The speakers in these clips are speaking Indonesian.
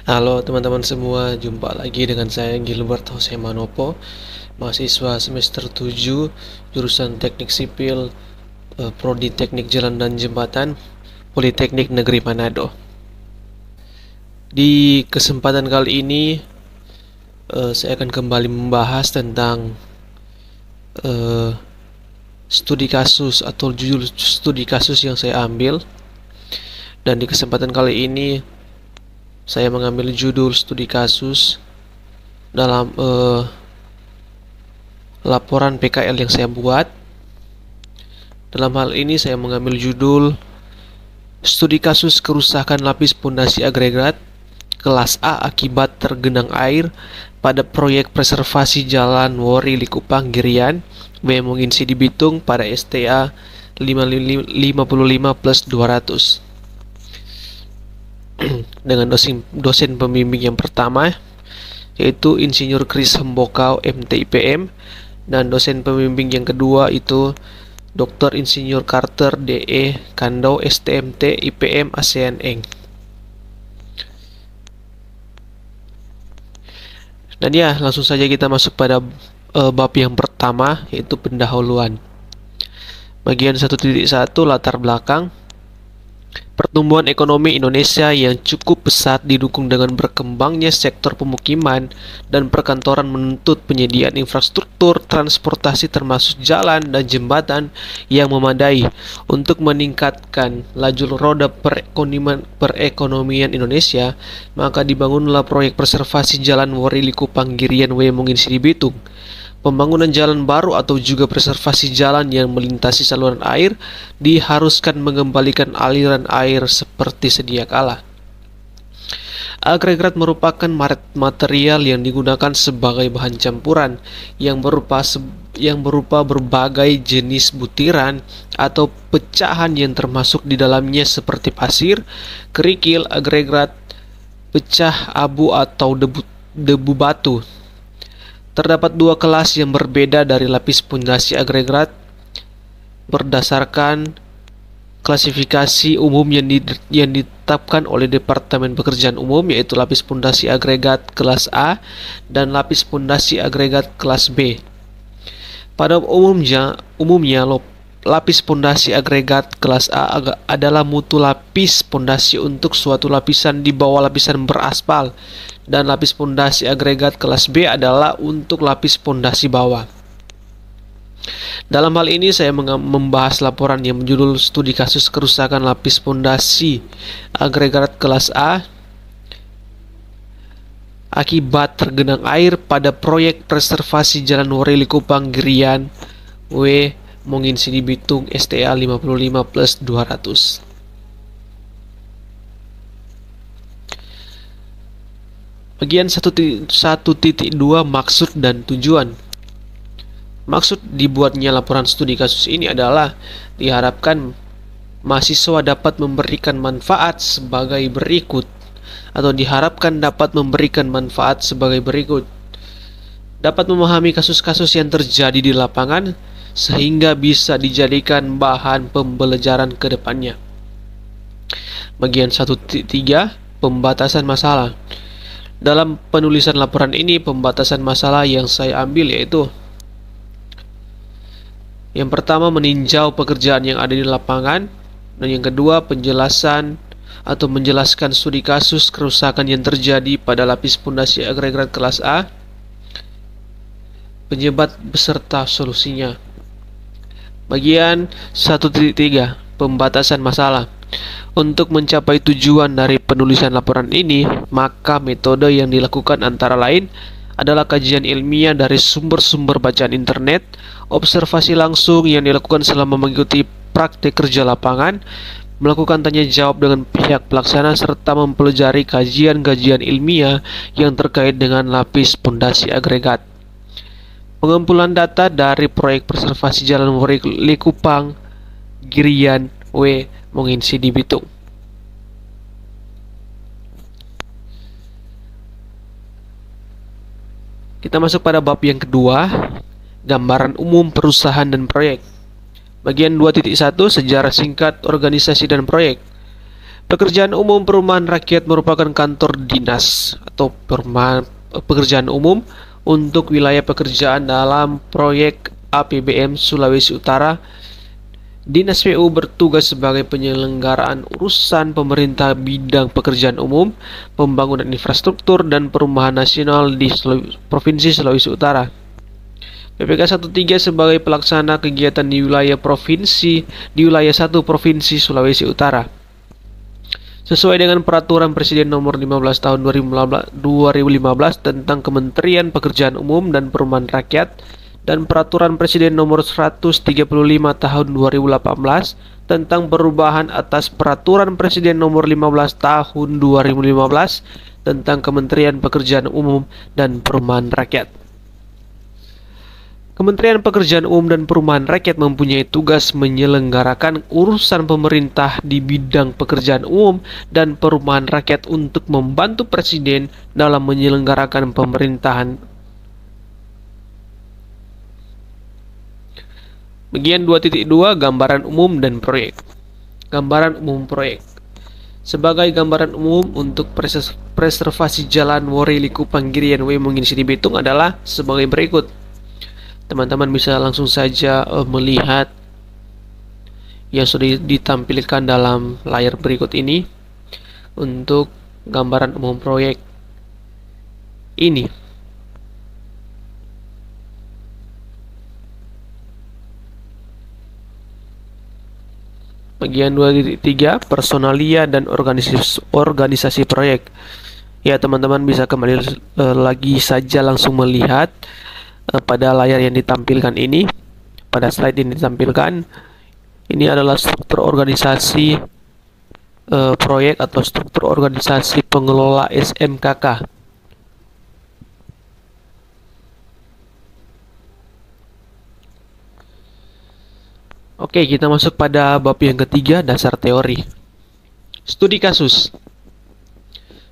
Halo teman-teman semua, jumpa lagi dengan saya Gilbert Jose Manopo, mahasiswa semester 7, jurusan Teknik Sipil, Prodi Teknik Jalan dan Jembatan, Politeknik Negeri Manado. Di kesempatan kali ini, saya akan kembali membahas tentang studi kasus atau judul studi kasus yang saya ambil. Dan di kesempatan kali ini, saya mengambil judul studi kasus dalam laporan PKL yang saya buat. Dalam hal ini saya mengambil judul studi kasus kerusakan lapis pondasi agregat kelas A akibat tergenang air pada proyek preservasi Jalan Wori Likupang Girian Wemonginsi di Bitung pada STA 55+200 dengan dosen pembimbing yang pertama yaitu Insinyur Kris Hembokau MTIPM, dan dosen pembimbing yang kedua itu Dr. Insinyur Carter DE Kandau STMT IPM ASEAN Eng. Dan ya, langsung saja kita masuk pada bab yang pertama, yaitu pendahuluan. Bagian 1.1 latar belakang. Pertumbuhan ekonomi Indonesia yang cukup pesat didukung dengan berkembangnya sektor pemukiman dan perkantoran menuntut penyediaan infrastruktur transportasi termasuk jalan dan jembatan yang memadai untuk meningkatkan laju roda perekonomian Indonesia. Maka dibangunlah proyek preservasi Jalan Wori Likupang Girian Wemonginsi di Bitung. Pembangunan jalan baru atau juga preservasi jalan yang melintasi saluran air diharuskan mengembalikan aliran air seperti sedia kala. Agregat merupakan material yang digunakan sebagai bahan campuran yang berupa berbagai jenis butiran atau pecahan yang termasuk di dalamnya seperti pasir, kerikil, agregat, pecah abu atau debu batu. Terdapat dua kelas yang berbeda dari lapis pondasi agregat berdasarkan klasifikasi umum yang ditetapkan oleh Departemen Pekerjaan Umum, yaitu lapis pondasi agregat kelas A dan lapis pondasi agregat kelas B. Pada umumnya lapis pondasi agregat kelas A adalah mutu lapis pondasi untuk suatu lapisan di bawah lapisan beraspal, dan lapis pondasi agregat kelas B adalah untuk lapis pondasi bawah. Dalam hal ini saya membahas laporan yang berjudul studi kasus kerusakan lapis pondasi agregat kelas A akibat tergenang air pada proyek preservasi Jalan Wori Likupang Girian Wemonginsi di Bitung STA 55+200. Bagian 1.2 maksud dan tujuan. Maksud dibuatnya laporan studi kasus ini adalah diharapkan mahasiswa dapat memberikan manfaat sebagai berikut, atau diharapkan dapat memberikan manfaat sebagai berikut. Dapat memahami kasus-kasus yang terjadi di lapangan sehingga bisa dijadikan bahan pembelajaran ke depannya. Bagian 1.3 pembatasan masalah. Dalam penulisan laporan ini, pembatasan masalah yang saya ambil yaitu: yang pertama, meninjau pekerjaan yang ada di lapangan, dan yang kedua, penjelasan atau menjelaskan studi kasus kerusakan yang terjadi pada lapis pondasi agregat kelas A, penyebab beserta solusinya. Bagian 1.3 pembatasan masalah. Untuk mencapai tujuan dari penulisan laporan ini, maka metode yang dilakukan antara lain adalah kajian ilmiah dari sumber-sumber bacaan internet, observasi langsung yang dilakukan selama mengikuti praktik kerja lapangan, melakukan tanya jawab dengan pihak pelaksana, serta mempelajari kajian-kajian ilmiah yang terkait dengan lapis pondasi agregat. Pengumpulan data dari proyek preservasi Jalan Wori Likupang Girian Wemonginsi di Bitung. Kita masuk pada bab yang kedua, gambaran umum perusahaan dan proyek. Bagian 2.1 sejarah singkat organisasi dan proyek. Pekerjaan umum perumahan rakyat merupakan kantor dinas atau pekerjaan umum untuk wilayah pekerjaan dalam proyek APBN Sulawesi Utara. Dinas PU bertugas sebagai penyelenggaraan urusan pemerintah bidang pekerjaan umum, pembangunan infrastruktur, dan perumahan nasional di Provinsi Sulawesi Utara. PPK 13 sebagai pelaksana kegiatan di wilayah 1 Provinsi Sulawesi Utara. Sesuai dengan Peraturan Presiden Nomor 15 Tahun 2015 tentang Kementerian Pekerjaan Umum dan Perumahan Rakyat dan Peraturan Presiden Nomor 135 Tahun 2018 tentang perubahan atas Peraturan Presiden Nomor 15 Tahun 2015 tentang Kementerian Pekerjaan Umum dan Perumahan Rakyat. Kementerian Pekerjaan Umum dan Perumahan Rakyat mempunyai tugas menyelenggarakan urusan pemerintah di bidang pekerjaan umum dan perumahan rakyat untuk membantu Presiden dalam menyelenggarakan pemerintahan. Bagian 2.2 Gambaran umum dan proyek. Gambaran umum proyek. Sebagai gambaran umum untuk preservasi jalan Woreli Kupang Girian Wemungin Sidi Bitung adalah sebagai berikut. Teman-teman bisa langsung saja melihat yang sudah ditampilkan dalam layar berikut ini untuk gambaran umum proyek ini. Bagian 2.3 Personalia dan organisasi proyek. Ya, teman-teman bisa kembali lagi saja langsung melihat pada layar yang ditampilkan ini, pada slide ini ditampilkan, ini adalah struktur organisasi proyek atau struktur organisasi pengelola SMKK. Oke, kita masuk pada bab yang ketiga, dasar teori. Studi kasus.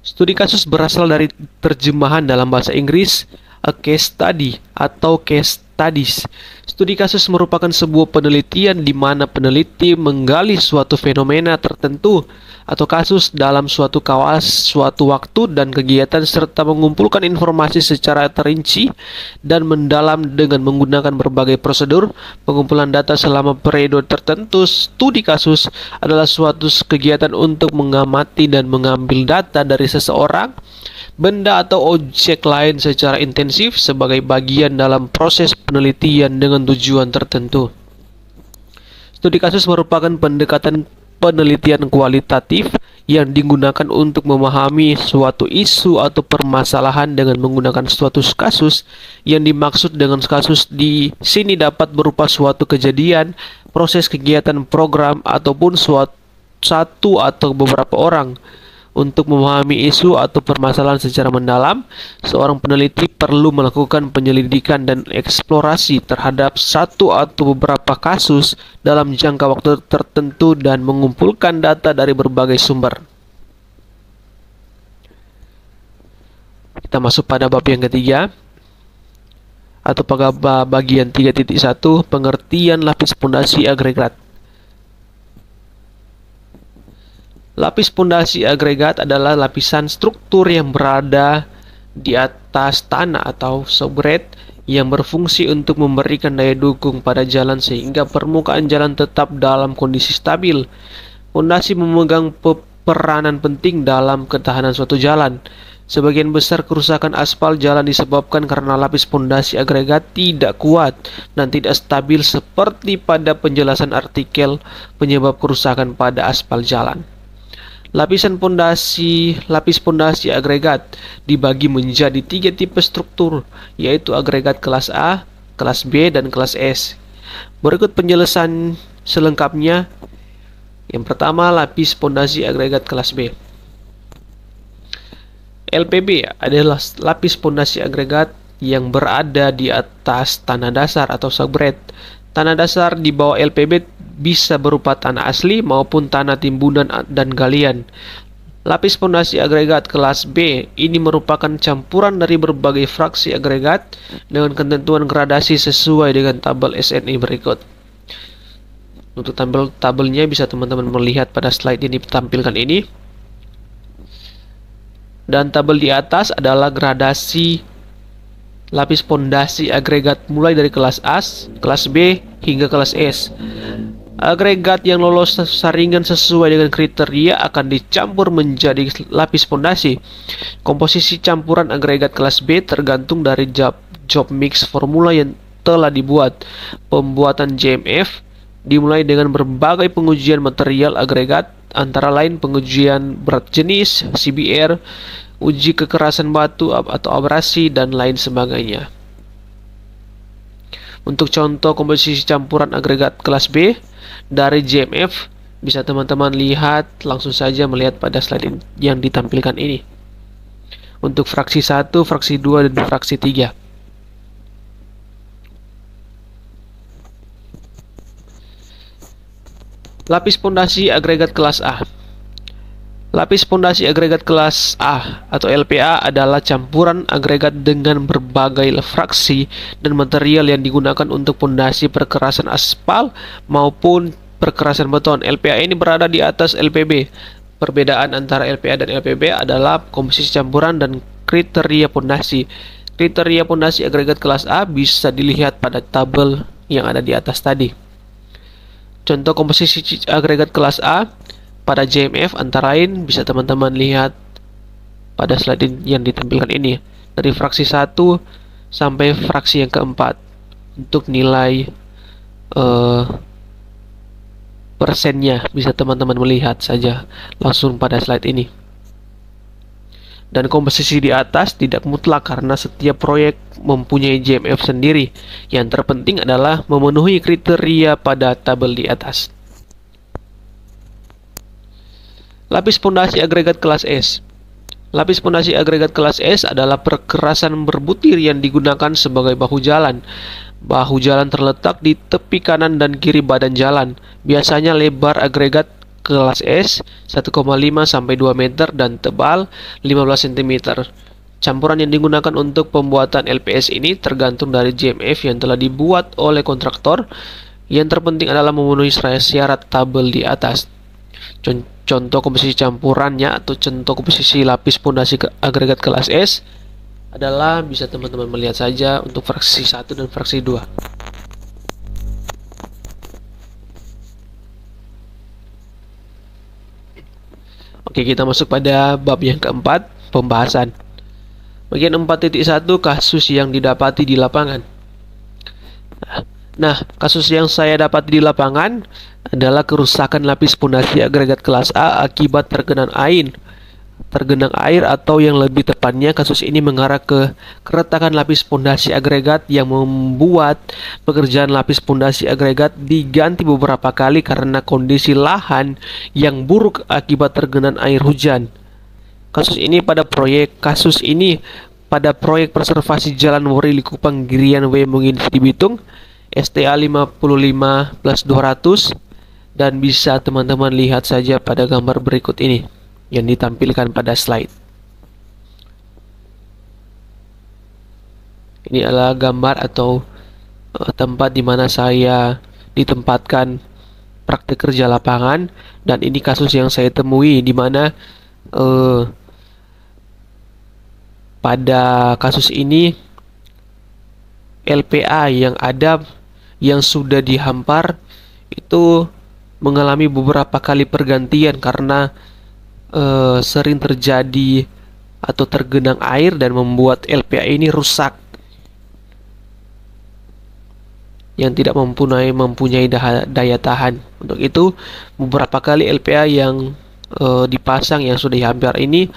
Studi kasus berasal dari terjemahan dalam bahasa Inggris a case study atau case studies. Studi kasus merupakan sebuah penelitian di mana peneliti menggali suatu fenomena tertentu atau kasus dalam suatu waktu dan kegiatan serta mengumpulkan informasi secara terinci dan mendalam dengan menggunakan berbagai prosedur pengumpulan data selama periode tertentu. Studi kasus adalah suatu kegiatan untuk mengamati dan mengambil data dari seseorang, benda atau objek lain secara intensif sebagai bagian dalam proses penelitian dengan tujuan tertentu. Studi kasus merupakan pendekatan penelitian kualitatif yang digunakan untuk memahami suatu isu atau permasalahan dengan menggunakan suatu kasus. Yang dimaksud dengan kasus di sini dapat berupa suatu kejadian, proses kegiatan program, ataupun satu atau beberapa orang. Untuk memahami isu atau permasalahan secara mendalam, seorang peneliti perlu melakukan penyelidikan dan eksplorasi terhadap satu atau beberapa kasus dalam jangka waktu tertentu dan mengumpulkan data dari berbagai sumber. Kita masuk pada bab yang ketiga atau pada bagian 3.1, pengertian lapis pondasi agregat. Lapis pondasi agregat adalah lapisan struktur yang berada di atas tanah atau substrate yang berfungsi untuk memberikan daya dukung pada jalan sehingga permukaan jalan tetap dalam kondisi stabil. Pondasi memegang peranan penting dalam ketahanan suatu jalan. Sebagian besar kerusakan aspal jalan disebabkan karena lapis pondasi agregat tidak kuat dan tidak stabil seperti pada penjelasan artikel penyebab kerusakan pada aspal jalan. Lapis pondasi agregat dibagi menjadi 3 tipe struktur, yaitu agregat kelas A, kelas B, dan kelas S. Berikut penjelasan selengkapnya. Yang pertama, lapis pondasi agregat kelas B. LPB adalah lapis pondasi agregat yang berada di atas tanah dasar atau substrate. Tanah dasar di bawah LPB bisa berupa tanah asli maupun tanah timbunan dan galian. Lapis pondasi agregat kelas B ini merupakan campuran dari berbagai fraksi agregat dengan ketentuan gradasi sesuai dengan tabel SNI berikut. Untuk tabelnya bisa teman-teman melihat pada slide yang ditampilkan ini. Dan tabel di atas adalah gradasi lapis pondasi agregat mulai dari kelas A, kelas B, hingga kelas S. Agregat yang lolos saringan sesuai dengan kriteria akan dicampur menjadi lapis pondasi. Komposisi campuran agregat kelas B tergantung dari job mix formula yang telah dibuat. Pembuatan JMF dimulai dengan berbagai pengujian material agregat, antara lain pengujian berat jenis, CBR, uji kekerasan batu atau abrasi, dan lain sebagainya. Untuk contoh komposisi campuran agregat kelas B dari JMF bisa teman-teman lihat langsung saja melihat pada slide yang ditampilkan ini. Untuk fraksi 1, fraksi 2, dan fraksi 3. Lapis pondasi agregat kelas A. Lapis pondasi agregat kelas A atau LPA adalah campuran agregat dengan berbagai fraksi dan material yang digunakan untuk pondasi perkerasan aspal maupun perkerasan beton. LPA ini berada di atas LPB. Perbedaan antara LPA dan LPB adalah komposisi campuran dan kriteria pondasi. Kriteria pondasi agregat kelas A bisa dilihat pada tabel yang ada di atas tadi. Contoh komposisi agregat kelas A pada JMF antara lain bisa teman-teman lihat pada slide yang ditampilkan ini, dari fraksi 1 sampai fraksi yang keempat. Untuk nilai persennya bisa teman-teman melihat saja langsung pada slide ini. Dan komposisi di atas tidak mutlak karena setiap proyek mempunyai JMF sendiri. Yang terpenting adalah memenuhi kriteria pada tabel di atas. Lapis pondasi agregat kelas S. Lapis pondasi agregat kelas S adalah perkerasan berbutir yang digunakan sebagai bahu jalan. Bahu jalan terletak di tepi kanan dan kiri badan jalan. Biasanya lebar agregat kelas S 1,5 sampai 2 meter dan tebal 15 cm. Campuran yang digunakan untuk pembuatan LPS ini tergantung dari JMF yang telah dibuat oleh kontraktor. Yang terpenting adalah memenuhi syarat tabel di atas. Contoh komposisi campurannya atau contoh komposisi lapis pondasi agregat kelas S adalah bisa teman-teman melihat saja untuk fraksi 1 dan fraksi 2. Oke, kita masuk pada bab yang keempat, pembahasan. Bagian 4.1, kasus yang didapati di lapangan. Nah, kasus yang saya dapati di lapangan adalah kerusakan lapis pondasi agregat kelas A akibat tergenang air atau yang lebih tepatnya kasus ini mengarah ke keretakan lapis pondasi agregat yang membuat pekerjaan lapis pondasi agregat diganti beberapa kali karena kondisi lahan yang buruk akibat tergenang air hujan. Kasus ini pada proyek preservasi Jalan Wori Likupang Girian W Mungin di Bitung STA 55+200, dan bisa teman-teman lihat saja pada gambar berikut ini yang ditampilkan pada slide. Ini adalah gambar atau tempat di mana saya ditempatkan praktik kerja lapangan, dan ini kasus yang saya temui di mana pada kasus ini LPA yang sudah dihampar itu mengalami beberapa kali pergantian karena sering terjadi atau tergenang air dan membuat LPA ini rusak yang tidak mempunyai daya tahan. Untuk itu beberapa kali LPA yang dipasang yang sudah dihampar ini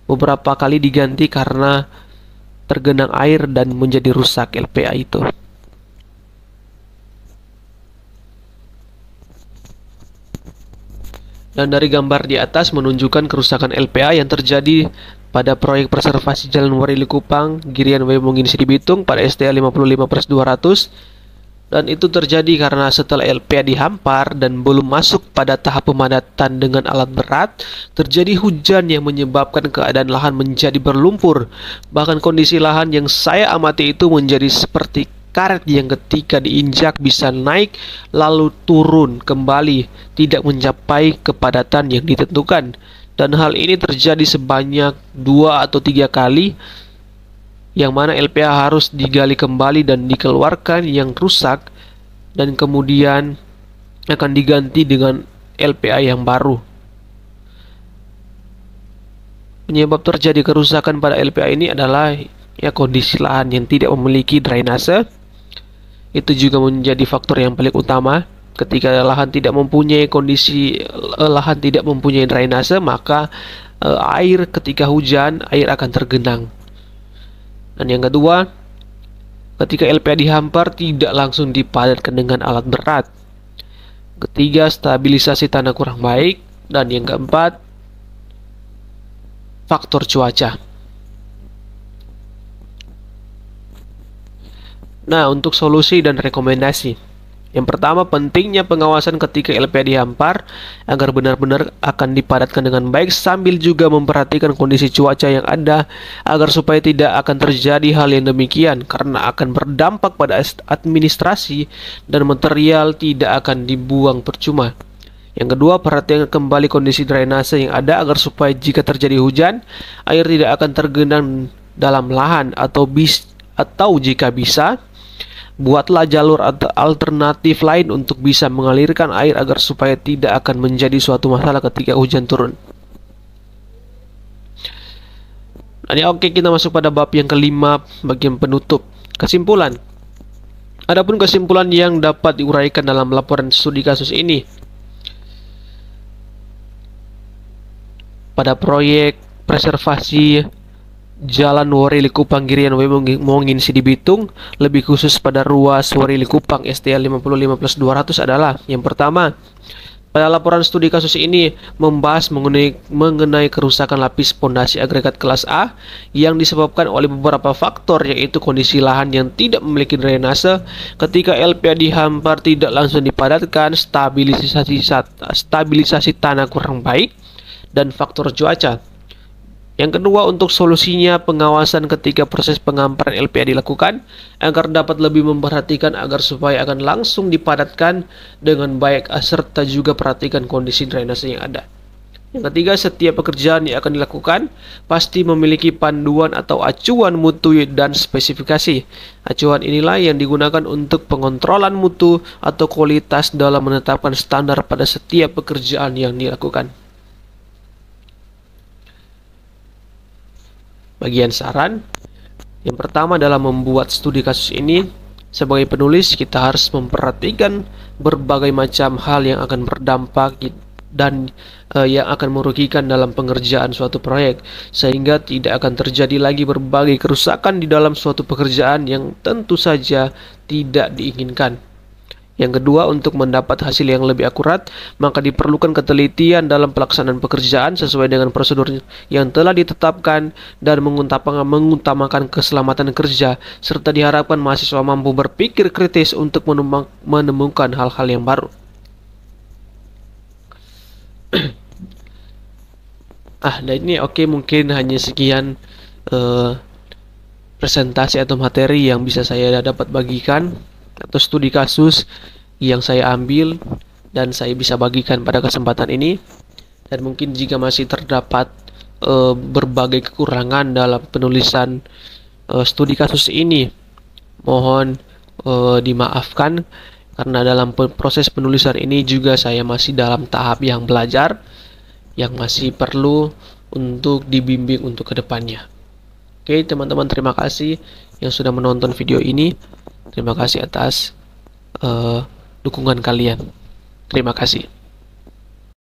beberapa kali diganti karena tergenang air dan menjadi rusak LPA itu. Dan dari gambar di atas menunjukkan kerusakan LPA yang terjadi pada proyek preservasi Jalan Wari Likupang Girian W Mungin di Bitung pada STA 55+200, dan itu terjadi karena setelah LPA dihampar dan belum masuk pada tahap pemadatan dengan alat berat, terjadi hujan yang menyebabkan keadaan lahan menjadi berlumpur. Bahkan kondisi lahan yang saya amati itu menjadi seperti karet yang ketika diinjak bisa naik lalu turun kembali, tidak mencapai kepadatan yang ditentukan. Dan hal ini terjadi sebanyak 2 atau 3 kali, yang mana LPA harus digali kembali dan dikeluarkan yang rusak, dan kemudian akan diganti dengan LPA yang baru. Penyebab terjadi kerusakan pada LPA ini adalah kondisi lahan yang tidak memiliki drainase. Itu juga menjadi faktor yang paling utama. Ketika lahan tidak mempunyai drainase, maka air ketika hujan, air akan tergenang. Dan yang kedua, ketika LPA dihampar tidak langsung dipadatkan dengan alat berat. Ketiga, stabilisasi tanah kurang baik. Dan yang keempat, faktor cuaca. Nah, untuk solusi dan rekomendasi. Yang pertama, pentingnya pengawasan ketika LPA dihampar agar benar-benar akan dipadatkan dengan baik, sambil juga memperhatikan kondisi cuaca yang ada agar supaya tidak akan terjadi hal yang demikian, karena akan berdampak pada administrasi dan material tidak akan dibuang percuma. Yang kedua, perhatikan kembali kondisi drainase yang ada agar supaya jika terjadi hujan, air tidak akan tergenang dalam lahan, atau jika bisa, buatlah jalur alternatif lain untuk bisa mengalirkan air agar supaya tidak akan menjadi suatu masalah ketika hujan turun. Nah, oke, kita masuk pada bab yang kelima, bagian penutup. Kesimpulan. Adapun kesimpulan yang dapat diuraikan dalam laporan studi kasus ini. Pada proyek preservasi Jalan Worili Kupang Girian Mongin Sidi Bitung, lebih khusus pada ruas Worili Kupang STL 55+200 adalah yang pertama, pada laporan studi kasus ini membahas mengenai kerusakan lapis pondasi agregat kelas A yang disebabkan oleh beberapa faktor, yaitu kondisi lahan yang tidak memiliki drainase, ketika LPA dihampar tidak langsung dipadatkan, stabilisasi tanah kurang baik, dan faktor cuaca. Yang kedua, untuk solusinya pengawasan ketika proses pengamparan LPA dilakukan agar dapat lebih memperhatikan agar supaya akan langsung dipadatkan dengan baik, serta juga perhatikan kondisi drainase yang ada. Yang ketiga, setiap pekerjaan yang akan dilakukan pasti memiliki panduan atau acuan mutu dan spesifikasi. Acuan inilah yang digunakan untuk pengontrolan mutu atau kualitas dalam menetapkan standar pada setiap pekerjaan yang dilakukan. Bagian saran. Yang pertama, dalam membuat studi kasus ini, sebagai penulis kita harus memperhatikan berbagai macam hal yang akan berdampak dan yang akan merugikan dalam pengerjaan suatu proyek, sehingga tidak akan terjadi lagi berbagai kerusakan di dalam suatu pekerjaan yang tentu saja tidak diinginkan. Yang kedua, untuk mendapat hasil yang lebih akurat, maka diperlukan ketelitian dalam pelaksanaan pekerjaan sesuai dengan prosedur yang telah ditetapkan dan mengutamakan keselamatan kerja, serta diharapkan mahasiswa mampu berpikir kritis untuk menemukan hal-hal yang baru. Dan ini oke, mungkin hanya sekian presentasi atau materi yang bisa saya dapat bagikan, atau studi kasus yang saya ambil dan saya bisa bagikan pada kesempatan ini. Dan mungkin jika masih terdapat berbagai kekurangan dalam penulisan studi kasus ini, mohon dimaafkan, karena dalam proses penulisan ini juga saya masih dalam tahap yang belajar, yang masih perlu untuk dibimbing untuk kedepannya. Oke teman-teman, terima kasih yang sudah menonton video ini. Terima kasih atas dukungan kalian. Terima kasih.